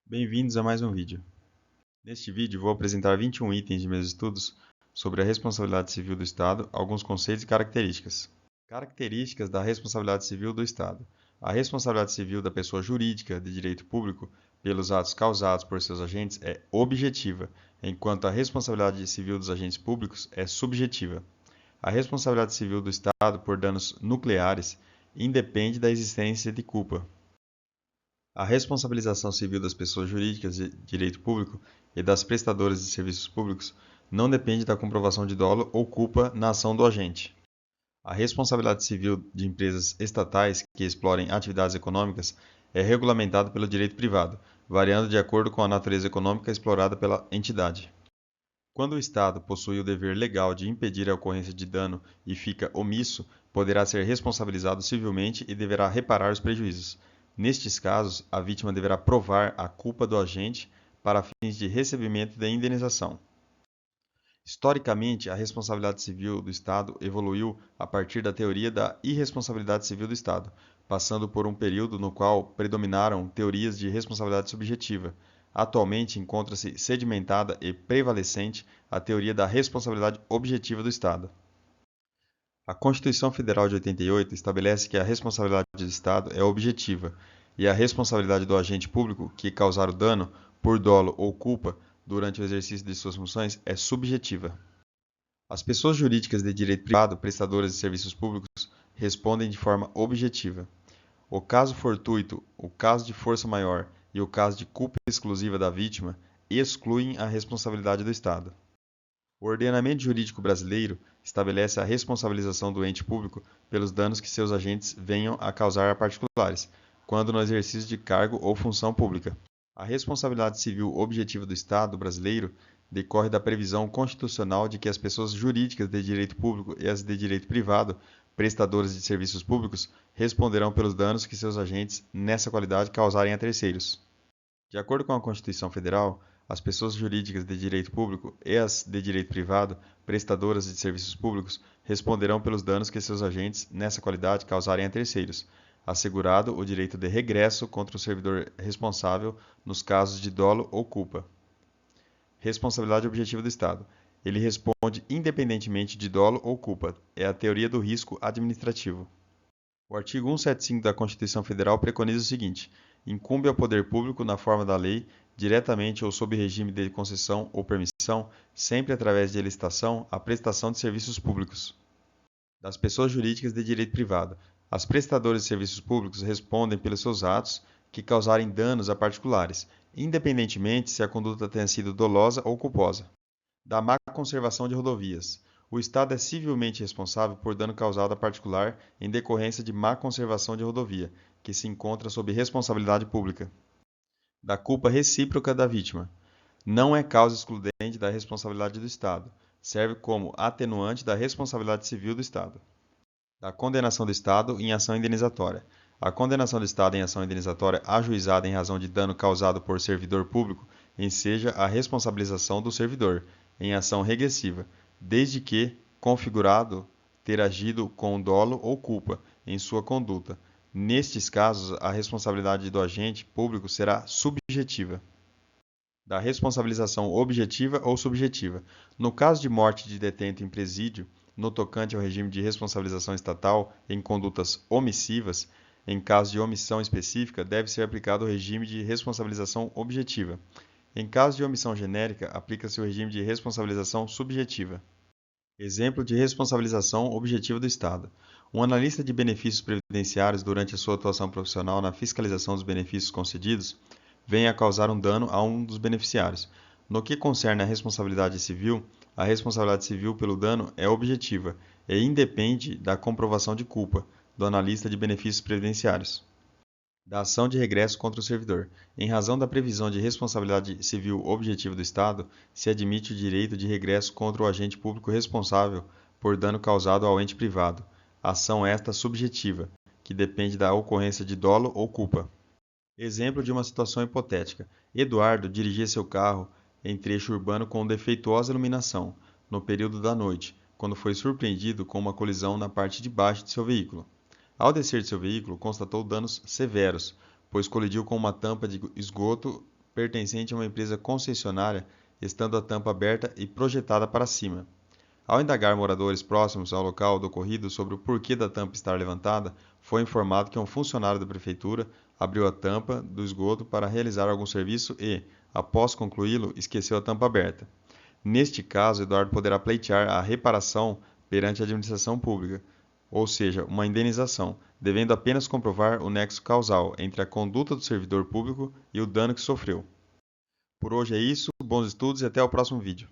Bem-vindos a mais um vídeo. Neste vídeo vou apresentar 21 itens de meus estudos sobre a responsabilidade civil do Estado, alguns conceitos e características. Características da responsabilidade civil do Estado. A responsabilidade civil da pessoa jurídica de direito público pelos atos causados por seus agentes é objetiva, enquanto a responsabilidade civil dos agentes públicos é subjetiva. A responsabilidade civil do Estado por danos nucleares independe da existência de culpa. A responsabilização civil das pessoas jurídicas de direito público e das prestadoras de serviços públicos não depende da comprovação de dolo ou culpa na ação do agente. A responsabilidade civil de empresas estatais que explorem atividades econômicas é regulamentada pelo direito privado, variando de acordo com a natureza econômica explorada pela entidade. Quando o Estado possui o dever legal de impedir a ocorrência de dano e fica omisso, poderá ser responsabilizado civilmente e deverá reparar os prejuízos. Nestes casos, a vítima deverá provar a culpa do agente para fins de recebimento da indenização. Historicamente, a responsabilidade civil do Estado evoluiu a partir da teoria da irresponsabilidade civil do Estado, passando por um período no qual predominaram teorias de responsabilidade subjetiva. Atualmente encontra-se sedimentada e prevalecente a teoria da responsabilidade objetiva do Estado. A Constituição Federal de 88 estabelece que a responsabilidade do Estado é objetiva e a responsabilidade do agente público que causar o dano, por dolo ou culpa, durante o exercício de suas funções é subjetiva. As pessoas jurídicas de direito privado, prestadoras de serviços públicos, respondem de forma objetiva. O caso fortuito, o caso de força maior e o caso de culpa exclusiva da vítima excluem a responsabilidade do Estado. O ordenamento jurídico brasileiro estabelece a responsabilização do ente público pelos danos que seus agentes venham a causar a particulares, quando no exercício de cargo ou função pública. A responsabilidade civil objetiva do Estado brasileiro decorre da previsão constitucional de que as pessoas jurídicas de direito público e as de direito privado, prestadoras de serviços públicos, responderão pelos danos que seus agentes, nessa qualidade, causarem a terceiros. De acordo com a Constituição Federal, as pessoas jurídicas de direito público e as de direito privado, prestadoras de serviços públicos, responderão pelos danos que seus agentes, nessa qualidade, causarem a terceiros, assegurado o direito de regresso contra o servidor responsável nos casos de dolo ou culpa. Responsabilidade objetiva do Estado. Ele responde independentemente de dolo ou culpa. É a teoria do risco administrativo. O artigo 175 da Constituição Federal preconiza o seguinte: incumbe ao poder público, na forma da lei, diretamente ou sob regime de concessão ou permissão, sempre através de licitação, a prestação de serviços públicos. Das pessoas jurídicas de direito privado. As prestadoras de serviços públicos respondem pelos seus atos que causarem danos a particulares, independentemente se a conduta tenha sido dolosa ou culposa. Da má conservação de rodovias. O Estado é civilmente responsável por dano causado a particular em decorrência de má conservação de rodovia, que se encontra sob responsabilidade pública. Da culpa recíproca da vítima. Não é causa excludente da responsabilidade do Estado. Serve como atenuante da responsabilidade civil do Estado. Da condenação do Estado em ação indenizatória. A condenação do Estado em ação indenizatória ajuizada em razão de dano causado por servidor público enseja a responsabilização do servidor, em ação regressiva, desde que configurado ter agido com dolo ou culpa em sua conduta. Nestes casos, a responsabilidade do agente público será subjetiva. Da responsabilização objetiva ou subjetiva. No caso de morte de detento em presídio, no tocante ao regime de responsabilização estatal em condutas omissivas, em caso de omissão específica, deve ser aplicado o regime de responsabilização objetiva. Em caso de omissão genérica, aplica-se o regime de responsabilização subjetiva. Exemplo de responsabilização objetiva do Estado. Um analista de benefícios previdenciários, durante a sua atuação profissional na fiscalização dos benefícios concedidos, vem a causar um dano a um dos beneficiários. No que concerne à responsabilidade civil, a responsabilidade civil pelo dano é objetiva e independe da comprovação de culpa do analista de benefícios previdenciários. Da ação de regresso contra o servidor. Em razão da previsão de responsabilidade civil objetiva do Estado, se admite o direito de regresso contra o agente público responsável por dano causado ao ente privado. Ação esta subjetiva, que depende da ocorrência de dolo ou culpa. Exemplo de uma situação hipotética. Eduardo dirigia seu carro em trecho urbano com defeituosa iluminação, no período da noite, quando foi surpreendido com uma colisão na parte de baixo de seu veículo. Ao descer de seu veículo, constatou danos severos, pois colidiu com uma tampa de esgoto pertencente a uma empresa concessionária, estando a tampa aberta e projetada para cima. Ao indagar moradores próximos ao local do ocorrido sobre o porquê da tampa estar levantada, foi informado que um funcionário da prefeitura abriu a tampa do esgoto para realizar algum serviço e, após concluí-lo, esqueceu a tampa aberta. Neste caso, Eduardo poderá pleitear a reparação perante a administração pública, ou seja, uma indenização, devendo apenas comprovar o nexo causal entre a conduta do servidor público e o dano que sofreu. Por hoje é isso, bons estudos e até o próximo vídeo.